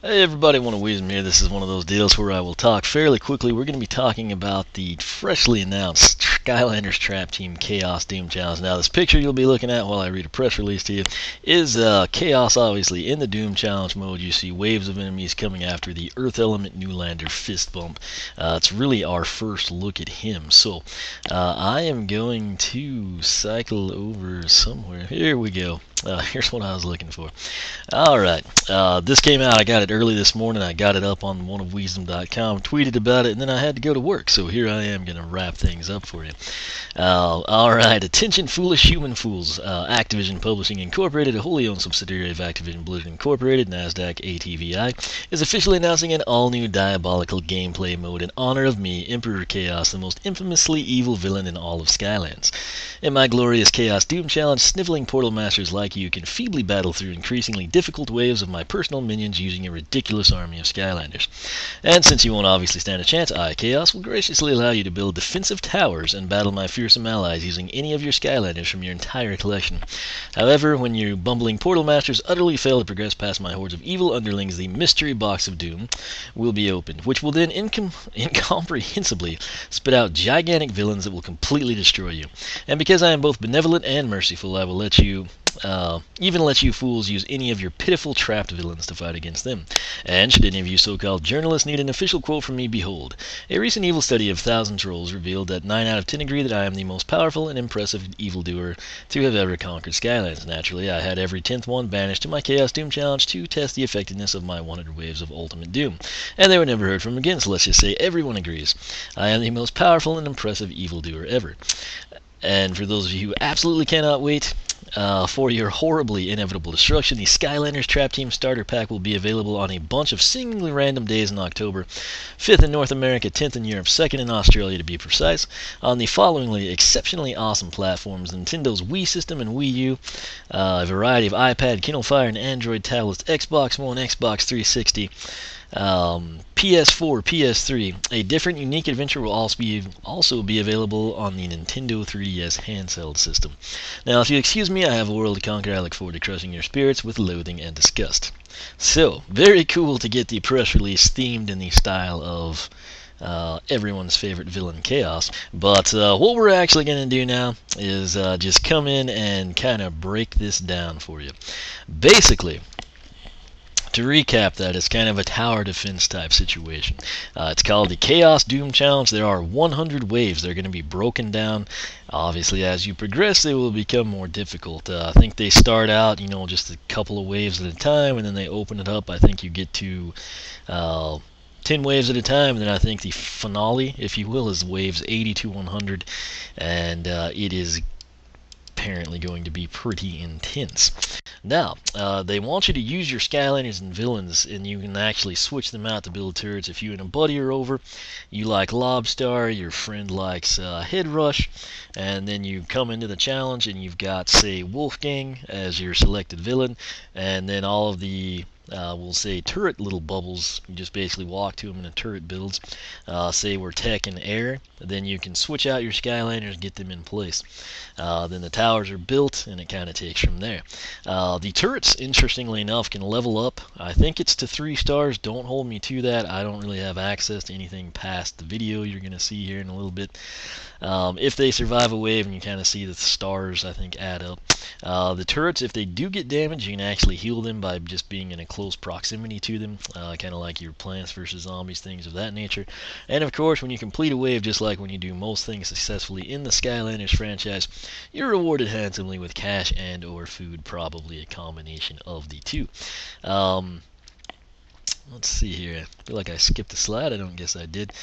Hey everybody, One of Wisdom here. This is one of those deals where I will talk fairly quickly. We're going to be talking about the freshly announced Skylanders Trap Team Kaos Doom Challenge. Now, this picture you'll be looking at while I read a press release to you is Chaos, obviously. In the Doom Challenge mode, you see waves of enemies coming after the Earth Element Newlander Fist Bump. It's really our first look at him. So, I am going to cycle over somewhere. Here we go. Here's what I was looking for. Alright, this came out, I got it early this morning, I got it up on oneofwisdom.com, tweeted about it, and then I had to go to work, so here I am going to wrap things up for you. Alright, attention foolish human fools. Activision Publishing Incorporated, a wholly owned subsidiary of Activision Blizzard Incorporated, NASDAQ ATVI, is officially announcing an all-new diabolical gameplay mode in honor of me, Emperor Chaos, the most infamously evil villain in all of Skylands. In my glorious Chaos Doom Challenge, sniveling portal masters like you can feebly battle through increasingly difficult waves of my personal minions using a ridiculous army of Skylanders. And since you won't obviously stand a chance, I, Chaos, will graciously allow you to build defensive towers and battle my fearsome allies using any of your Skylanders from your entire collection. However, when your bumbling portal masters utterly fail to progress past my hordes of evil underlings, the mystery box of doom will be opened, which will then incomprehensibly spit out gigantic villains that will completely destroy you. And because I am both benevolent and merciful, I will let you even let you fools use any of your pitiful trapped villains to fight against them. And should any of you so-called journalists need an official quote from me, behold. A recent evil study of 1,000 trolls revealed that 9 out of 10 agree that I am the most powerful and impressive evildoer to have ever conquered Skylands. Naturally, I had every 10th one banished to my Chaos Doom Challenge to test the effectiveness of my 100 waves of ultimate doom. And they were never heard from again, so let's just say everyone agrees. I am the most powerful and impressive evildoer ever. And for those of you who absolutely cannot wait for your horribly inevitable destruction, the Skylanders Trap Team Starter Pack will be available on a bunch of seemingly random days in October, 5th in North America, 10th in Europe, 2nd in Australia to be precise, on the followingly exceptionally awesome platforms: Nintendo's Wii System and Wii U, a variety of iPad, Kindle Fire, and Android tablets, Xbox One, Xbox 360, PS4, PS3. A different, unique adventure will also be available on the Nintendo 3DS handheld system. Now, if you excuse me, I have a world to conquer. I look forward to crushing your spirits with loathing and disgust. So, very cool to get the press release themed in the style of everyone's favorite villain, Chaos. But what we're actually going to do now is just come in and kind of break this down for you. Basically, to recap that, it's kind of a tower defense type situation. It's called the Chaos Doom Challenge. There are 100 waves. They're going to be broken down. Obviously, as you progress, they will become more difficult. I think they start out, just a couple of waves at a time, and then they open it up. I think you get to 10 waves at a time, and then I think the finale, if you will, is waves 80 to 100, and it is apparently going to be pretty intense. Now, they want you to use your Skylanders and villains, and you can actually switch them out to build turrets. If you and a buddy are over, you like Lobstar, your friend likes Head Rush, and then you come into the challenge and you've got, say, Wolfgang as your selected villain, and then all of the we'll say turret little bubbles. You just basically walk to them and a turret builds. Say we're tech and air, then you can switch out your Skylanders, get them in place. Then the towers are built, and it kind of takes from there. The turrets, interestingly enough, can level up. I think it's to 3 stars. Don't hold me to that. I don't really have access to anything past the video you're going to see here in a little bit. If they survive a wave, and you kind of see the stars, I think, add up. The turrets, if they do get damaged, you can actually heal them by just being in a close proximity to them, kind of like your Plants vs. Zombies, things of that nature. And of course, when you complete a wave, just like when you do most things successfully in the Skylanders franchise, you're rewarded handsomely with cash and or food, probably a combination of the two. Let's see here. I feel like I skipped a slide. I don't guess I did.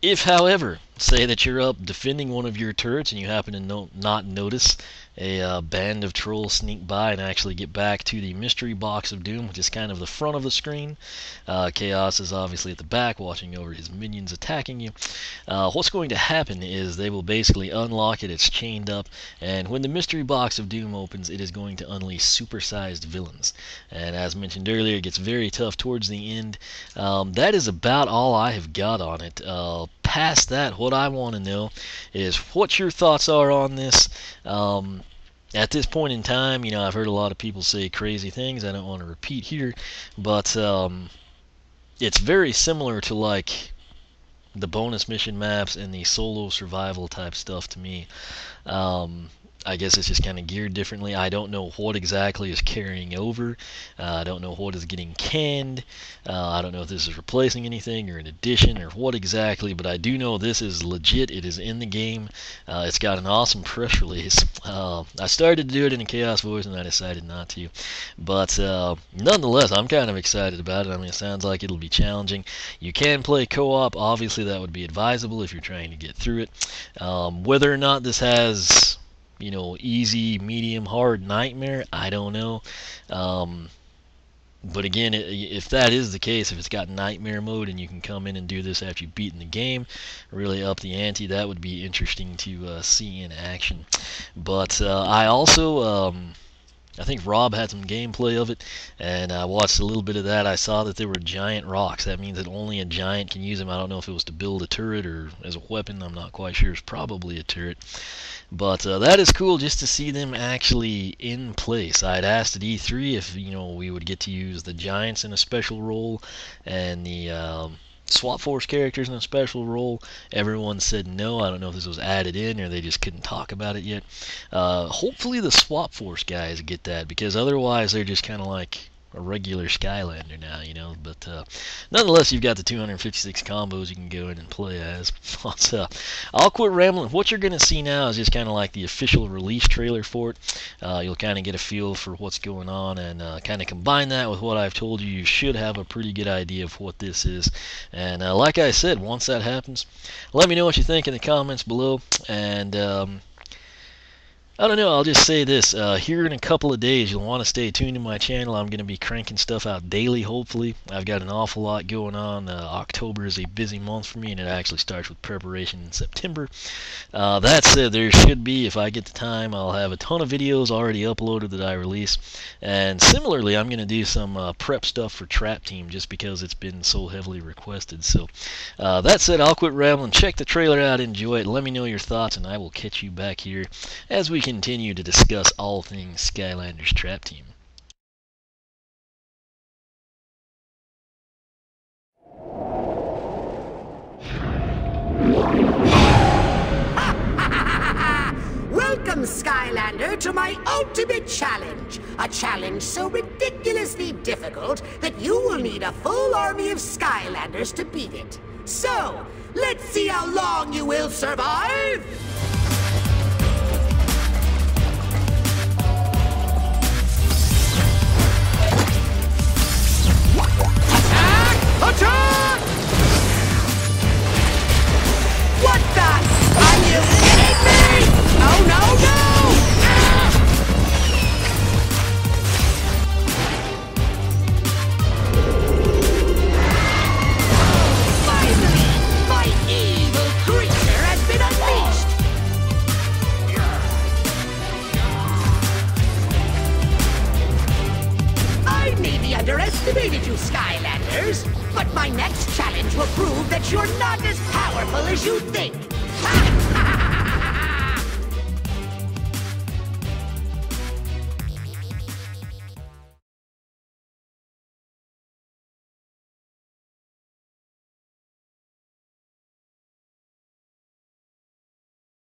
If, however, say that you're up defending one of your turrets and you happen to not notice a band of trolls sneak by and actually get back to the mystery box of doom, which is kind of the front of the screen. Chaos is obviously at the back watching over his minions attacking you. What's going to happen is they will basically unlock it. It's chained up, and when the mystery box of doom opens, it is going to unleash supersized villains. And as mentioned earlier, it gets very tough towards the end. That is about all I have got on it. Past that, what I want to know is what your thoughts are on this. At this point in time, I've heard a lot of people say crazy things. I don't want to repeat here, but it's very similar to like the bonus mission maps and the solo survival type stuff to me. I guess it's just kind of geared differently. I don't know what exactly is carrying over. I don't know what is getting canned. I don't know if this is replacing anything or an addition or what exactly, but I do know this is legit. It is in the game. It's got an awesome press release. I started to do it in a Chaos voice and I decided not to. But nonetheless, I'm kind of excited about it. I mean, it sounds like it'll be challenging. You can play co-op. Obviously, that would be advisable if you're trying to get through it. Whether or not this has easy, medium, hard, nightmare, I don't know. But again, if that is the case, if it's got nightmare mode and you can come in and do this after you've beaten the game, really up the ante, that would be interesting to see in action. But I also, I think Rob had some gameplay of it, and I watched a little bit of that. I saw that there were giant rocks. That means that only a giant can use them. I don't know if it was to build a turret or as a weapon. I'm not quite sure. It's probably a turret. But that is cool just to see them actually in place. I'd asked at E3 if we would get to use the giants in a special role and the Swap Force characters in a special role. Everyone said no. I don't know if this was added in or they just couldn't talk about it yet. Hopefully the Swap Force guys get that, because otherwise they're just kind of like a regular Skylander now, But nonetheless, you've got the 256 combos you can go in and play as. So I'll quit rambling. What you're going to see now is just kind of like the official release trailer for it. You'll kind of get a feel for what's going on, and kind of combine that with what I've told you. You should have a pretty good idea of what this is. And like I said, once that happens, let me know what you think in the comments below. And I don't know, I'll just say this, here in a couple of days you'll want to stay tuned to my channel. I'm going to be cranking stuff out daily, hopefully. I've got an awful lot going on. October is a busy month for me, and it actually starts with preparation in September. That said, there should be, if I get the time, I'll have a ton of videos already uploaded that I release. And similarly, I'm going to do some prep stuff for Trap Team, just because it's been so heavily requested. So that said, I'll quit rambling. Check the trailer out, enjoy it, let me know your thoughts, and I will catch you back here as we continue to discuss all things Skylanders Trap Team. Welcome, Skylander, to my ultimate challenge. A challenge so ridiculously difficult that you will need a full army of Skylanders to beat it. So, let's see how long you will survive! Attack! What the? Are you kidding me? Oh, no, no! Finally, my evil creature has been unleashed! I maybe underestimated you, Skylanders, but my next challenge will prove that you're not as powerful as you think. Ha!